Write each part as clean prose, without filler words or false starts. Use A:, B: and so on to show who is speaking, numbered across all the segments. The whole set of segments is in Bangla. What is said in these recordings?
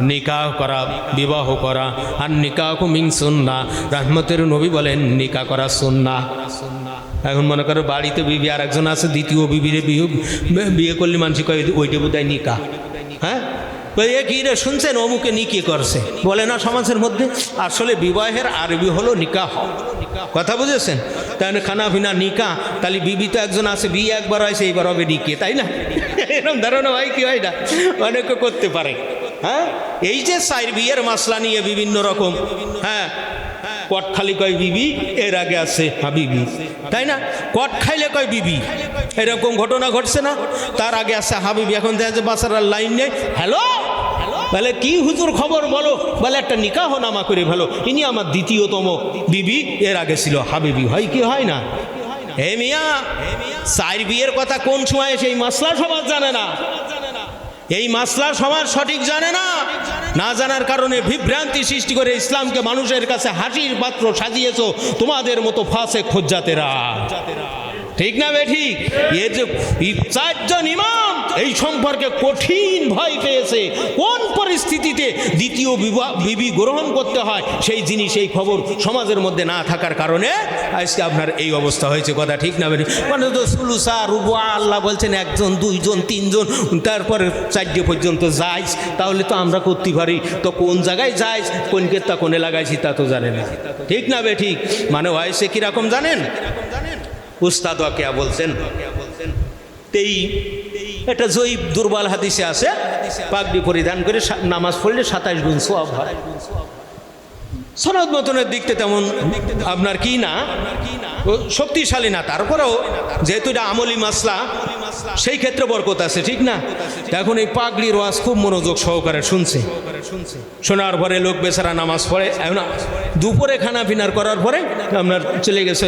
A: নিকাহ করা, বিবাহ করা। আর নিকাহ মিন সুন্নাহ, রহমতের নবী বলেন নিকাহ করা সুন্নাহ। এখন মনে করো বাড়িতে বিবি আর একজন আছে, দ্বিতীয় বিবিরে বিয়ে করলে মানুষ কয় ওইটা বোধহয় নিকাহ। হ্যাঁ, এ কি রে শুনছেন অমুকে নিকে করছে, বলে না সমাজের মধ্যে। আসলে বিবাহের আরবি হলো নিকাহ, কথা বুঝেছেন? তাহলে খানা পিনা নিকাহ, তাহলে বিবি তো একজন আছে, বিয়ে একবার হয়েছে, এইবার হবে নিকে, তাই না? এরকম ধারণা হয় কি হয় না, অনেকে করতে পারে। হ্যাঁ, এই যে সাইর বিয়ের মাসলা নিয়ে বিভিন্ন রকম, হ্যাঁ, কট খালি কয় বিবি, এর আগে আছে হাবিবি, তাই না? কট খাইলে কয় বিবি, এরকম ঘটনা ঘটছে না? তার আগে আছে হাবিবি। এখন দেখা যায় বাসার লাইন নেই, হ্যালো বলে কি হুজুর খবর বলো, বলে একটা নিকাহ নামা করে ভালো, ইনি আমার দ্বিতীয়তম বিবি, এর আগে ছিল হাবিবি। হয় কি হয় না? হে মিয়া, সাইর বিয়ের কথা কোন সময় সেই মাসলা সমাজ জানে না, এই মাসলা সমাজ সঠিক জানে না। না জানার কারণে বিভ্রান্তি সৃষ্টি করে ইসলামকে মানুষের কাছে হাসির পাত্র সাজিয়েছো তোমাদের মতো ফাসেক খুজ্জাতেরা, ঠিক না বেঠিক? এ যে চারজন ইমাম এই সম্পর্কে কঠিন ভয় পেয়েছে, কোন পরিস্থিতিতে দ্বিতীয় বিবি গ্রহণ করতে হয় সেই জিনিস, এই খবর সমাজের মধ্যে না থাকার কারণে আজকে আপনার এই অবস্থা হয়েছে, কথা ঠিক না বেঠিক? মানে তো সুলুসা রুবুয়া আল্লাহ বলছেন একজন, দুইজন, তিনজন, তারপরে 4 পর্যন্ত যাইস, তাহলে তো আমরা করতে পারি। তো কোন জায়গায় যাইস, কোন কেত্তা কোনে লাগাইছি তা তো জানে না, ঠিক না বেঠিক? মানে হয়েছে কিরকম জানেন? উস্তাদ ওয়াকিয়া বলছেন, এটা জয়ীব দুর্বল হাদিসে আছে, পাগড়ি পরিধান করে নামাজ পড়লে 27 গুণ সওয়াব হয়। সনদ মতনের দিকতে তেমন আপনার কি না শক্তিশালী না, তারপরেও যেহেতু এটা আমলি মাসলা, সেই ক্ষেত্রে বরকত আছে, ঠিক না? এখন এই পাগড়ির ওয়াজ খুব মনোযোগ সহকারে শুনছে, শোনার পরে লোক বেচারা নামাজ পড়ে। এখন দুপুরে খানা পিনার করার পরে আপনার চলে গেছে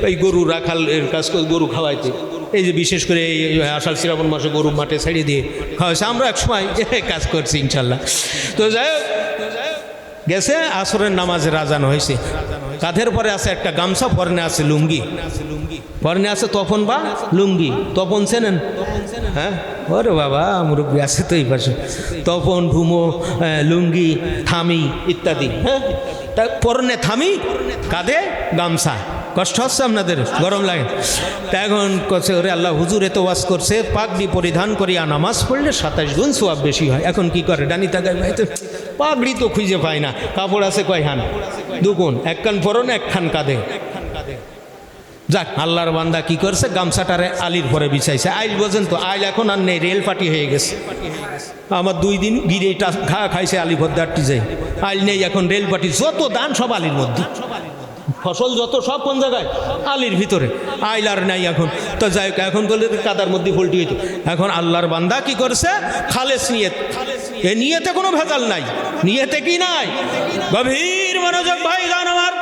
A: এই গরু রাখালের কাজ করে গরু খাওয়াইতে। এই যে বিশেষ করে এই আষাঢ় শ্রাবণ মাসে গরু মাঠে ছেড়ে দিয়ে খাওয়াইছে, আমরা এক সময় কাজ করছি ইনশাল্লাহ। তো যাই হোক, গেছে আসরের নামাজের আজান হয়েছে, কাঁধের পরে আছে একটা গামছা, পরনে আছে লুঙ্গি, পরনে আছে তপন বা লুঙ্গি। তপন চেনেন? হ্যাঁ, ওরে বাবা মুরব্বী আছে তো এই পাশে। তপন, ভুমো, লুঙ্গি, থামি ইত্যাদি। হ্যাঁ, তা পরনে থামি, কাঁধে গামছা। কষ্ট হচ্ছে আপনাদের? গরম লাগে? তা এখন করছে ওরে আল্লাহ, হুজুর এত ওয়াজ করছে পাগড়ি পরিধান করিয়া নামাজ পড়লে 27 গুণ সওয়াব বেশি হয়। এখন কি করে? ডানি তাকায়, পাগড়ি তো খুঁজে পায় না, কাপড় আছে কয়খান? 2 কোণ, একখান পরনে একখান কাঁধে। যাক, আল্লাহর বান্দা কি করছে, গামছাটারে আলির পরে বিছাইছে। আইল বোঝেন তো, আইল এখন আর নেই, রেল পাটি হয়ে গেছে। আমার 2 দিন গিরেটা খাইছে আলি ভদ্দারটি যাই, আইল নেই এখন, রেল পাটি যত দান সব আলির মধ্যে, ফসল যত সব কোন জায়গায়? আলির ভিতরে। আইল আর নাই এখন। তো যাই হোক, এখন বলে কাদার মধ্যে পোল্টি হইতো। এখন আল্লাহর বান্দা কি করছে, খালেস নিয়ত, এ নিয়তে কোনো ভেজাল নাই। নিয়তে কি নাই? গভীর মনোযোগ ভাই জান আমার।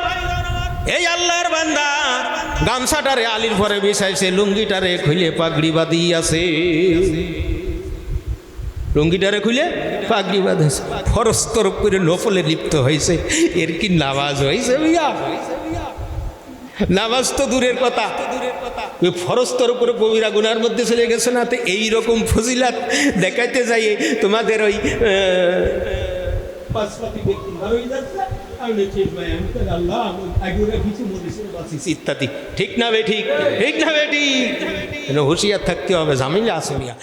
A: এই আল্লাহর বান্দা গামছাটারে আলির পরে বিছাইছে, লুঙ্গিটারে খুলে পাগড়ি বাঁধি আছে, লুঙ্গিটারে খুলে পাগড়ি বাঁধেছে, ফরজ তরফ করে নফলে লিপ্ত হয়েছে। এর কি নামাজ হয়েছে ভাইয়া? নামাজ তো দূরের কথা, ওই ফরজ তরফ করে কবিরা গুনার মধ্যে চলে গেছে না। তো এইরকম ফজিলাত দেখাইতে যাই তোমাদের ওই ইত্যাদি, ঠিক না বেঠিক? ঠিক না বেঠিক? হুঁশিয়ার থাকতে হবে, ঝামেলা আছে মিয়া।